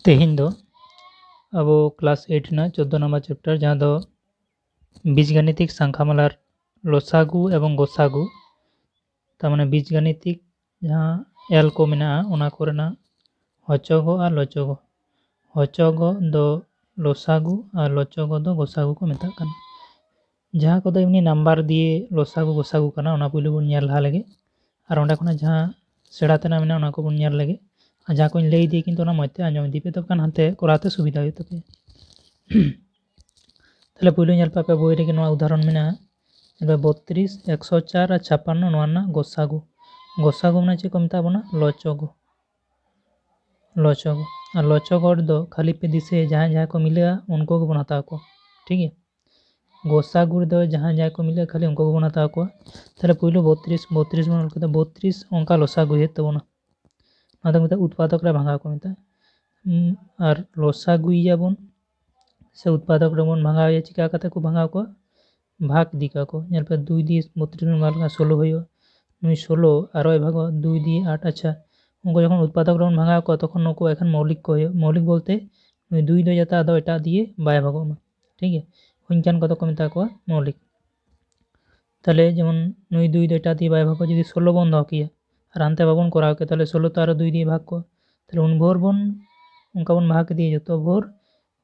तेहें दो अब क्लास 8 ना 14 नम्बर चैप्टर जहाँ दो बीजगणितिक संख्यामालार लसागु एवं गसागु तारमाने बीजगणितिक जहाँ एल को मेना ओना कोरेना हचोगो और लचोगो हचोगो दो लसागु और लचोगो दो गसागु को मेता काना जहाँ को एमनी नम्बर दिए लसागु गसागु काना ओना पुइलु बन नेल लहा लेगे और ओंडे खना जहाँ सेड़ा तेना मेना ओना को बन नेल लेगे और जहाँ को लई दी किन्तु ओना मजते आंजम इदी पे तब खान हानते कराते सुविधा हुई तपे ताहले पुइलु नेल पे बोई रेगे नोआ उदाहरण मेना 32 104 और 56 नोआ ना गसागु गसागु माने चेद को मेता बोना लचोगो लचोगो और लचोगो दो खाली पे दिसे जहाँ जहाँ को मिलेगा उनको बन हताव को ठीक है गसागु दो जहाँ जहाँ को मिले खाली उनको बन हताव को ताहले पुइलु 32 32 बन ऑल 32 अंका लसागु हे तबोना ना मेता उत्पादक रे भांगा को मेता और लसागुइया बन से उत्पादक रे बन भांगा चिका कते को भांगा को भाग दिका को नेल पे 2 दिए 32 में मालका 16 होयो नुई 16 आरो भागो 2 दिए 8 अच्छा उनको जखन उत्पादक रे बन भांगा को तखन नको एखन मौलिक को होयो मौलिक बोलते नुई 2 दो जाता आदो एटा दिए बाय भागो में ठीक है हुनकान कत को मेता को मौलिक ताहले जेमन नुई 2 दो एटा दिए बाय भागो जदि 16 बन दो किया और आनते बाबन कराव के ताहले 16 तो आरो 2 दिए भाग को ताहले उन भोर बन उनका बन भाग दिए जतो भोर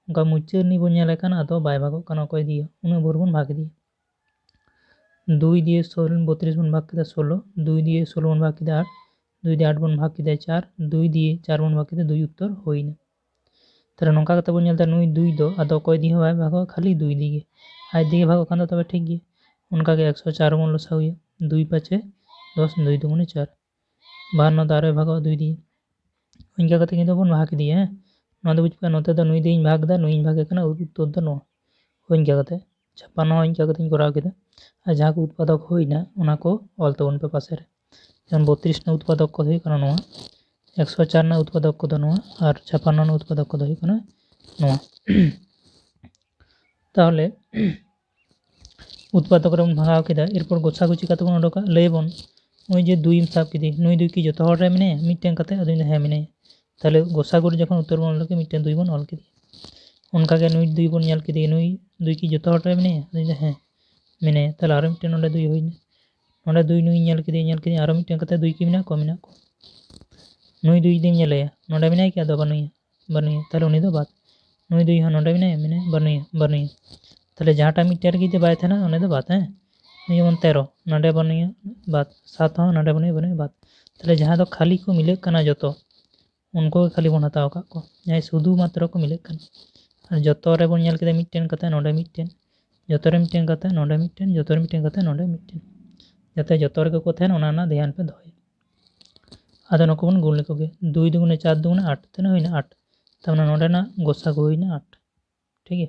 उनका मुचानी बन नेल काना आदो बाय भागो काना कोय दिए उन भोर बन भाग दिए 2 दिए 32 बन भाग किया 16 2 दिए 16 बन भाग किया 8 2 दिए 8 बन भाग किया 4 2 दिए 4 बन भाग किया 2 उत्तर होइना ताहले नोंका कते बन नेलता नुई 2 दो आदो कोय दिए बाय भागो खाली 2 दिए आज दिए भागो खान तबे ठीक गे उनका के 104 बन लसा हुई 2 5 10 2 2 गुणे 4 52 दारे भागो 2 दिए उनका कते किन्तु बन भाग दिए हैं नोंदे बुझ पे नोते दो नुई दिए भाग दा नुई भागे कना उत्तर दो नो उनका कते 56 उनका कते कराव केदा और जहाँ को उत्पादक होइना ओना को ऑल तबन पे पासे रे जन 32 ना उत्पादक को हुई कना नोआ 104 ना उत्पादक को दो नोआ और 56 ना उत्पादक को हुई कना नोआ ताहले उत्पादक रे भागाव केदा एरपर गसागु चिका तबन ओडोका लयबन ओई जे 2 इम साब केदी नुई 2 की जतो हर रे मिने मिटटेन कते अदो हे मिने ताहले गसागु रे जखन उत्तर बन लगे मिटटेन 2 बन ऑल केदी उनका के नुई 2 बन नेल केदी नुई 2 की जतो हर रे मिने अदो हे मिने ताहले आरो मिटटेन नोंडे 2 होइना नोंडे 2 नुई नेल केदी आरो मिटटेन कते 2 की मिना को नुई 2 दिम नेलया नोंडे मिनाय के आदो बनुया ताहले उनी दो बात नुई 2 हा नोंडे मिनाय मिने बनुया ताहले जहाँटा मिटटेन की बाय थाना उनी दो बात है जेमन 13 नोंडे बनुया बात 7 हा नोंडे बनुया बात ताहले जहाँ दो खाली को मिले कना जतो उनको खाली बन हताव का को जहाँ शुधु मात्र को मिले कना और जतो रे बन नेल केदा मिटटेन कते नोंडे मिटटेन जतो रे मिटटेन कते नोंडे मिटटेन जतो रे मिटटेन कते नोंडे मिटटेन जाते जतो रे को थायन ओना ना ध्यान पे दोय आदो नको बन गुण लेको गे 2 दुगुणे 4 दुगुणे 8 तने होइना 8 तमना नोंडे ना गसागु होइना 8 ठीक है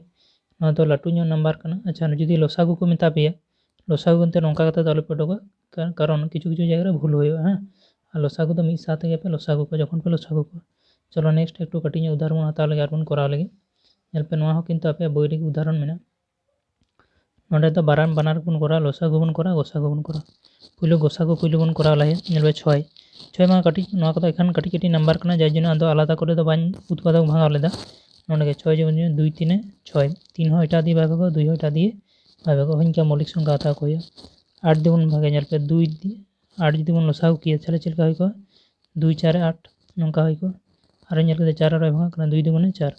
ना तो लाटू ᱧᱚᱜ नंबर कना अच्छा जदि लसागु को मेता पे लसागु गनते नोंका कते दालो पेडोगा कारण किछु किछु जगह रे भूल होयो हां और लसागु तो मिद साथ के पे लसागु को जखन पे लसागु को चलो नेक्स्ट एकटू कटिङ उदाहरण हताव लगे आरबन कराव लगे नेल पे नोआ हो किन्तु आपे बोई रे उदाहरण मेना नोंडे तो बानार बन करा लसागु बन करा गसागु बन करा पुइलो गसागु पुइलो बन कराव लाहे नेल पे 6 मा कटिङ नोआ को एखान कटिङ कटिङ नंबर कना जाय जनो आदो आलादा करे दो बाñ उत्पादक भांगाव लेदा नोंडे के 6 जेमन 2 3 6 3 हो एटा दिए भागो 2 हो एटा दिए भागो हनका मौलिक संख्या हताव को 8 दिबन भागे नेल पे 2 8 जदि बन लसागु किया छले चलका होय को 2 4 8 नोंका होय को आरो नेल के 4 रे भागा कना 2 दुगुणे 4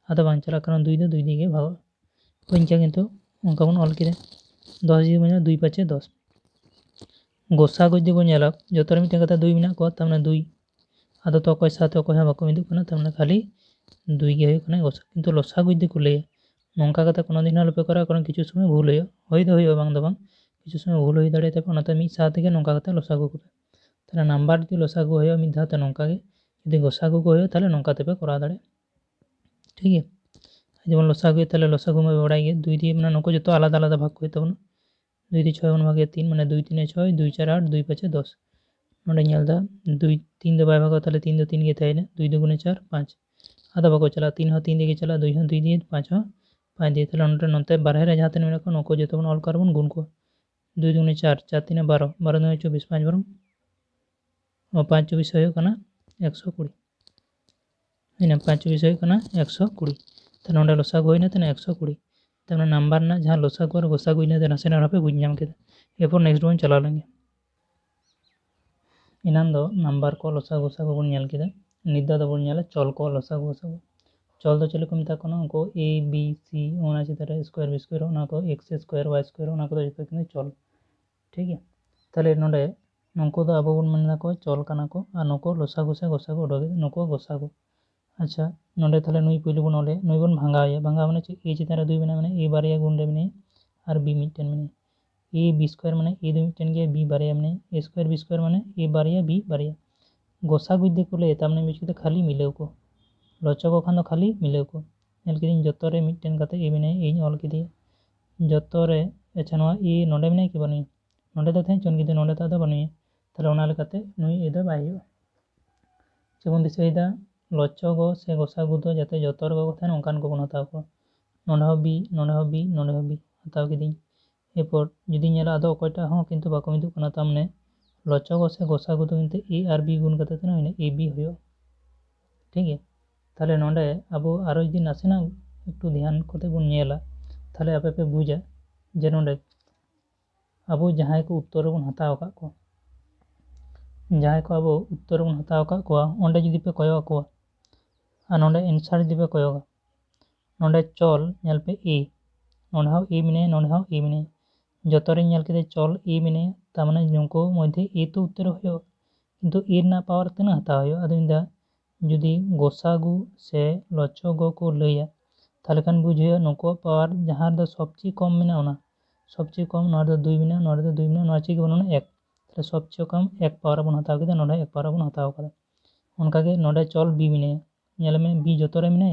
आदो बाñ चला कना 2 दो 2 दिए भागो हनका किन्तु उनका बन ऑल केदा 10 जी बन 2 5 10 गसागु जदि बन नेला जतो रे मिटटेन कते 2 मेना को तमने 2 आदो तो कोय साथ कोय बाको मिदु कना तमने खाली 2 गे होय कना गसा किन्तु लसागु जदि को लय नोंका कते कोनो दिन आलोपे करा कारण किछु समय भूल होय दो होय बांग दो बांग किछु समय भूल होय दाड़े तबे ओनाते मिद साथ के नोंका कते लसागु को ताहले नंबर जदि लसागु होय मिद धाते नोंका गे जदि गसागु को होय ताहले नोंका तबे करा दाड़े ठीक है जेमन लसागु ताहले लसागु में बड़ाई गे 2 दिए माने नको जतो आलादा आलादा भाग होय तबन 2 दी 6 बन भागे 3 माने 2 3 6 2 4 8 2 5 10 नोंडे नेलदा 2 3 दो बाय भागो ताहले 3 दो 3 गे थायना 2 दुगुणे 4 5 आदा बाको चला 3 हो 3 दिए चला 2 हो 2 दिए 5 हो 5 दिए ताहले नोंडे नोते बारहे रे जहां तने मेना को नको जतो बन ऑल करबन गुण को 2 दुगुणे 4 4 3 12 12 दुगुणे 24 5 12 और 5 24 होयो कना 120 इन 5 20 120 तो नोडे लसागु होइना तो 120 तो नम्बर ना जहाँ लसागु और गोसागु इन नासेना आपे बुझ नाम केदा एरपर नेक्स्ट बन चला लेंगे इनान दो नम्बर को लसागु गोसागु बन नेल केदा नित दो बन नेला चल को लसागु गोसागु चल दो चले को मेता को उनको ए बी सी ओना चितारे स्क्वायर बी स्क्वायर ओना को एक्स स्क्वायर वाई स्क्वायर ओना को जतो किने चल ठीक है ताले नोडे नको दो आबो बन मनना को चल काना को आ नको लसागु से गोसागु ओडोगे नको गोसागु अच्छा नोडे ताले नुई पुइलु बन ओले नुई बन भांगाया भांगा माने ए चितारे दुई बना माने ए बारिया गुण रे माने और बी मिटन माने ए बी स्क्वायर माने ए दो मिटन गे बी बारिया माने ए स्क्वायर बी स्क्वायर माने ए बारिया बी बारिया गोसागु दे को ले तामने मिचके खाली मिलेव को लचको खान खाली मिलेव को नेल किदिन जतो रे मिटन कते ए माने ए ऑल किदी जतो रे अच्छा नवा ए नोडे माने कि बने नोडे तो थेन चोन किदे नोडे ता दो बने ताले ओना लेकाते नुई ए दो बाय हो जेबन दिसैदा लचको से गोसागु दो जाते जतो रे को थेन ओंकान को बन हताव को नोडे हो बी नोडे हो बी नोडे हो बी हताव किदिन एरपर जुदी नेला आदो अकयटा हो किन्तु बाको मिदुग कना तामने लचको से गोसागु दो किन्तु ए आर बी गुण कते तेना ए बी होयो ठीक है ताले नोडे अब आरो जुदी नासेना एकटू ध्यान कते बन नेला ताले आपे पे बुझा जे नोडे अब जहां को उत्तर बन हताव का को जहां को अब उत्तर बन हताव का को ओंडे जुदी पे कयो को आ नोडे आंसर जुदी पे कयो नोडे चल नेल पे ए नोडे हो ए मिने नोडे हो ए मिने जतरे नेल केदे चल ए मिने तामाने नुको मध्य ए तो उत्तर होयो किन्तु ए ना पावर तना हताव होयो आदो इंदा जुदी गोसागु से लचगो को लैया ताहले खान बुझियो नुको पावर जहां दो सबचेये कम मेना ओना सबचेये कम नोडे दो 2 मेना नोडे दो 2 मेना नोडे चेक बनना 1 ताहले सबचेये कम 1 पावर बन हताव केदा नोडे 1 पावर बन हताव कदा उनका के नोडे चल बी मिने नेल में बी जतरे मिने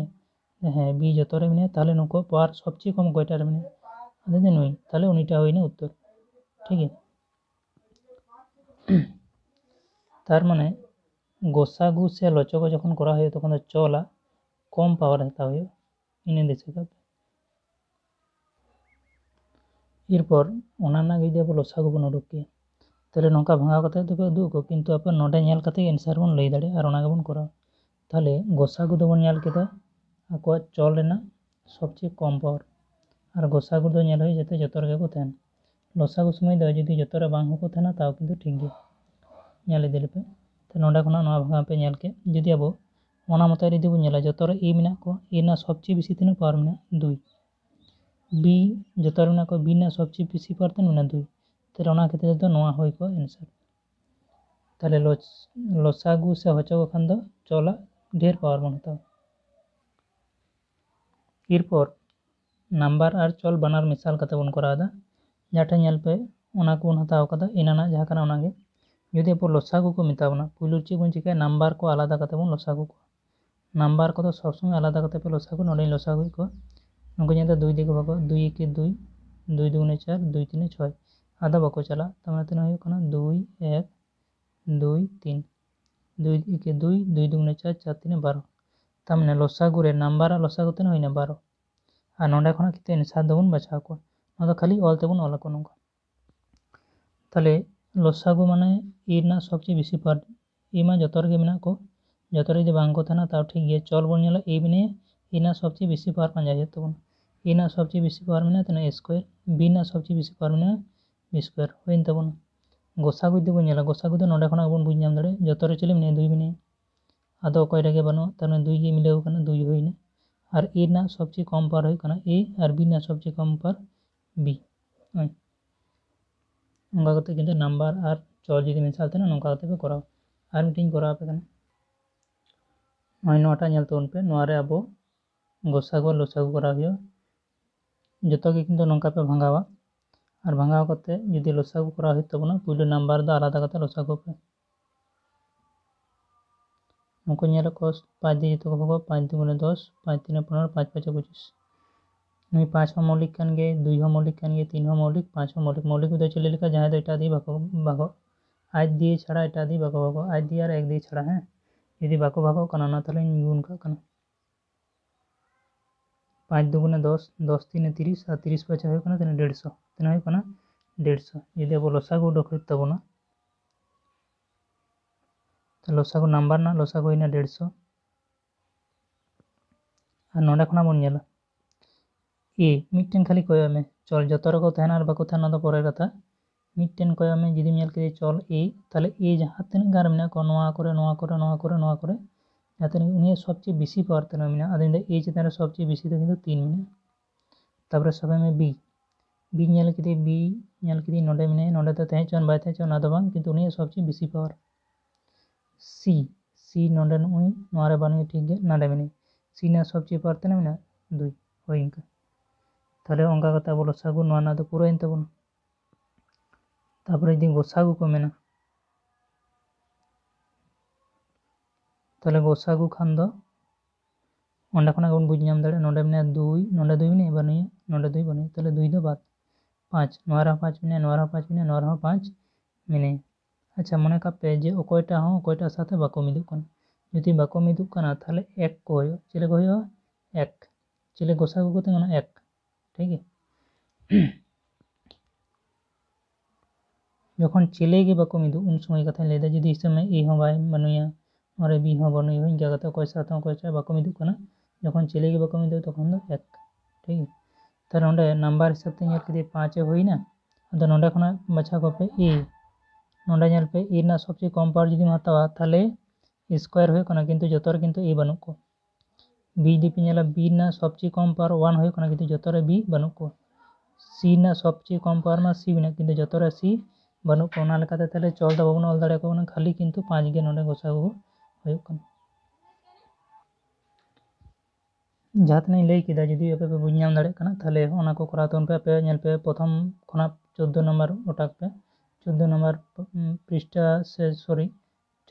हाँ बी जतरे मिने ताहले नुको पावर सबचेये कम कयटा रे मिने आदो दे नुई ताहले उनिटा होइना उत्तर ठीक है तार माने गोसागु से लचको जखन करा है तखन चला कम पावर हताव होयो इने दिसे एरपर ओना ना जुदी अब लसागु बन उडुक के ताहले नोंका भांगाव कते तो उदुग को किन्तु आप नोडे नेल कते आंसर बन लई दाड़े और ओना गेबन करा ताहले गोसागु दो बन नेल केदा आको चल रेना सबचेये कम पावर और गोसागु दो नेल होय जाते जतो रे को तहन लसागु समय दो जुदी जतो रे बांग होको तहना ताव किन्तु ठीक गया नेल इदि लेपे तो नोडे खना नोआ भांगाव पे नेल के जुदी अब ओना मते जुदी बन नेला जतो रे ए मेना को ए ना सबचेये बेसी तिना पावर मेना 2 बी जतो रे को बी ना सबचेये बेसी पावर तिना मेना 2 ताहले ओना क्षेत्र दो नोआ होय को आंसर ताहले लसागु से हचको खान दो चला ढेर पावर बन हताव एरपर नम्बर और चल बानार मिसाल कते बन करादा जाटे नेल पे ओना को बन हताव कदा इनाना जहाँ काना ओना गे जुदी आप लसागु को मेतावना पुइलु चे बन चिका नम्बर को आलादा कते बन लसागु को नम्बर को तो सब समय आलादा कते पे लसागु नोडे लसागु को नुको जेते 2 दिके भागो 2 1 2 2 2 4 2 3 6 आधा बाको चला तमाने तिना होयो कना 2 1 2 3 2 1 2 2 2 4 4 3 12 तमाने लसागु रे नम्बर लसागु तिना होइना 12 आ नोडे खना किते आंसर दबन बचाव को नोदा खाली ऑल तेबन ऑल को नोंका ताले लसागु माने ए ना सबचेये बेसी पावर ए मा जतो रे मेना को जतो रे बांग को थाना ताव ठीक गया चल बन नेला ए मिने ए ना सबचेये बेसी पावर पांजा है तबन ए ना सबचेये बेसी पावर मेना तना स्क्वायर बी ना सबचेये बेसी पावर मेना बी स्क्वायर होइन तबन गोसागु दे बन नेला गोसागु दो नोडे खना बन बुझ नाम दाड़े जतो रे चले मिने 2 मिने आदो अकय रेगे बनो ताने 2 गे मिलेव कना 2 होइना और ए ना सबचेये कम पावर होय कना ए और बी ना सबचेये कम पावर बी ओंगा कते किन्तु नम्बर और चल जुदी मिसाल तेना नोंका कते पे कराव और मिटिन कराव पे कना नय नोटा नेल तबन पे नोआ रे आबो गोसागु लसागु कराव होयो जतो गे किन्तु नोंका पे भांगावा और भांगाव कते जुदी लसागु कराव होय तबना पुइलु नम्बर दो आलादा कते लसागु पे नुको नेल को 5 दिए जतो को 5 2 10 5 3 15 5 5 25 नुई 5 हो मौलिक कान गे 2 हो मौलिक कान गे 3 हो मौलिक 5 हो मौलिक मौलिक दो चले लेका जहां दो एटा दी बाको बाको आज दिए छाड़ा एटा दी बाको बाको आज दिए और एक दिए छाड़ा है यदि बाको बाको कना ना ताहले गुण का कना 5 2 10 10 3 30 और 30 5 होय कना तेना 150 तेना होय कना 150 यदि अब लसागु उडोक होय तबना तो लसागु नम्बर ना लसागु होइना 150 ᱟᱨ ᱱᱚᱰᱮ ᱠᱷᱚᱱᱟᱜ ᱵᱚᱱ ᱧᱮᱞᱟ ᱮ ᱢᱤᱫᱴᱮᱱ ᱠᱷᱟᱹᱞᱤ ᱠᱚᱭᱚᱜ ᱢᱮ ᱪᱚᱞ ᱡᱚᱛᱚ ᱨᱮᱠᱚ ᱛᱟᱦᱮᱱᱟ ᱟᱨ ᱵᱟᱠᱚ ᱛᱟᱦᱮᱱᱟ ᱚᱱᱟ ᱫᱚ ᱯᱚᱨᱮᱨ ᱠᱟᱛᱷᱟ ᱢᱤᱫᱴᱮᱱ ᱠᱚᱭᱚᱜ ᱢᱮ ᱡᱩᱫᱤᱢ ᱧᱮᱞ ᱠᱮᱫᱮ ᱪᱚᱞ ᱮ তাহলে এ ᱡᱟᱦᱟᱸ ᱛᱤᱱᱟᱹᱜ ᱜᱟᱱ ᱢᱮᱱᱟᱜ ᱠᱚᱣᱟ ᱱᱚᱣᱟ ᱠᱚᱨᱮ ᱱᱚᱣᱟ ᱠᱚᱨᱮ ᱱᱚᱣᱟ ᱠᱚᱨᱮ ᱱᱚᱣᱟ ᱠᱚᱨᱮ ᱱᱚᱣᱟ ᱠᱚᱨᱮ ᱡᱟᱦᱟᱸ ᱛᱤᱱᱟᱹᱜ ᱩᱱᱤᱭᱟᱜ ᱥᱚᱵচেয়ে বেশি পাওয়ার ᱛᱤᱱᱟᱹᱜ ᱢᱮᱱᱟᱜᱼᱟ ᱟᱫᱚ ᱮ ᱪᱮᱛᱟᱱ ᱨᱮ ᱥᱚᱵচেয়ে বেশি ᱫᱚ কিন্তু 3 ᱢᱮᱱᱟᱜᱼᱟ তারপরে সবাই মে বি বি ᱧᱮᱞ ᱠᱮᱫᱮ বি ᱧᱮᱞ ᱠᱮᱫᱮ ᱱᱚᱰᱮ ᱢᱮᱱᱟᱭᱟ ᱱᱚᱰᱮ ᱫᱚ ᱛᱟᱦᱮᱸ ᱪᱚᱱ ᱵᱟᱭ ᱛᱟᱦᱮᱸ ᱪᱚᱱ ᱚᱱᱟ ᱫᱚ ᱵᱟᱝ ᱠᱤᱱᱛᱩ ᱩᱱᱤᱭᱟᱜ ᱥᱚᱵচেয়ে বেশি পাওয়ার सी सी ᱱᱚᱰᱮ ᱱᱚᱜᱼᱚᱭ ᱱᱚᱣᱟ ᱨᱮ ᱵᱟᱹᱱᱩᱭᱟ ᱴᱷᱤᱠ ᱜᱮᱭᱟ ᱱᱚᱰᱮ ᱢᱮᱱᱟᱭᱟ सी ᱨᱮᱱᱟᱜ ᱥᱚᱵচেয়ে পাওয়ার ᱛᱤᱱᱟᱹᱜ ᱢᱮᱱᱟᱜᱼᱟ 2 ᱦᱳᱭ ᱤᱱᱠᱟᱹ তাহলে ᱚᱱᱠᱟ ᱠᱟᱛᱮ ᱟᱵᱚ লসাগু ᱱᱚᱣᱟ ᱨᱮᱱᱟᱜ ᱫᱚ ᱯᱩᱨᱟᱹᱭᱮᱱ ᱛᱟᱵᱚᱱᱟ তারপরে যদি গোসাগু को মেনা তাহলে গোসাগু খান ᱫᱚ ᱚᱸᱰᱮ ᱠᱷᱚᱱᱟᱜ ᱵᱚᱱ ᱵᱩᱡᱽ ᱧᱟᱢ ᱫᱟᱲᱮᱭᱟᱜᱼᱟ ᱱᱚᱰᱮ ᱢᱮᱱᱟᱭᱟ 2 ᱱᱚᱰᱮ 2 ᱢᱮᱱᱟᱭᱟ ᱵᱟᱹᱱᱩᱭᱟ ᱱᱚᱰᱮ 2 ᱵᱟᱹᱱᱩᱭᱟ তাহলে 2 ᱫᱚ বাদ 5 ᱱᱚᱣᱟ ᱨᱮᱦᱚᱸ 5 ᱢᱮᱱᱟᱭᱟ ᱱᱚᱣᱟ ᱨᱮᱦᱚᱸ 5 ᱢᱮᱱᱟᱭᱟ ᱱᱚᱣᱟ ᱨᱮᱦᱚᱸ 5 ᱢᱮᱱᱟᱭᱟ ᱟᱪᱪᱷᱟ ᱢᱚᱱᱮ ᱠᱟᱜ ᱯᱮ ᱡᱮ ᱚᱠᱚᱭᱴᱟᱜ ᱦᱚᱸ ᱚᱠᱚᱭᱴᱟᱜ ᱥᱟথে ᱵᱟᱠᱚ ᱢᱤᱫᱚᱜ ᱠᱟᱱᱟ যদি বাকো মিদুক কানা তাহলে এক কো হইও চিলে কো হইও এক চিলে গোসাগু को तंगना एक ठीक है যখন ছেলে গে বাকো মিদু উন সময় কথা লেদা যদি इस समय ए हो बाय बनुया और बी हो बनुया हो इनका कथा कोई साथ कोई चा बाको मिदु कना যখন ছেলে গে বাকো मिदु তখন दो एक ठीक है তার নডে নাম্বার হিসাব তে ñel কেদে 5 এ হইনা আদো নডে খনা বাছা কপে ए নডে ñel पे ए ना सबसे कम पावर যদি হাতাওয়া তাহলে স্কয়ার হয়ে কনা কিন্তু যতর কিন্তু ए বানুক को बी दी पे ñela बी ना सबसे कम पावर 1 হয়ে কনা কিন্তু যতরে बी বানুক को सी ना सबसे कम पावर मा सी बिना কিন্তু যতরে सी বানুক को ওনা লেকাতে তাহলে চল দা বাবন অল দাড়ে को না খালি কিন্তু 5 গে নডে গোসাগু হয়ে কনা जहाँ तक लई किदा जुदी आपे पे बुझ नाम दाड़े कना ताहले ओना को करा तोन पे पे ñel पे प्रथम खना 14 नंबर ओटाक पे 14 नंबर पृष्ठा से सॉरी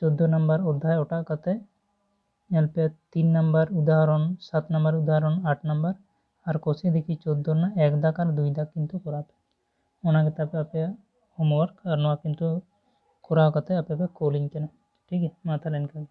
14 नंबर अध्याय ओटा काते ñel पे 3 नंबर उदाहरण 7 नंबर उदाहरण 8 नंबर और कोसी देखी 14 ना एक दाग और 2 दाग किंतु करा पे ओना के तापे आपे होमवर्क और नोआ किंतु करा काते आपे पे कोलिंग केना ठीक है मा ताहले इनका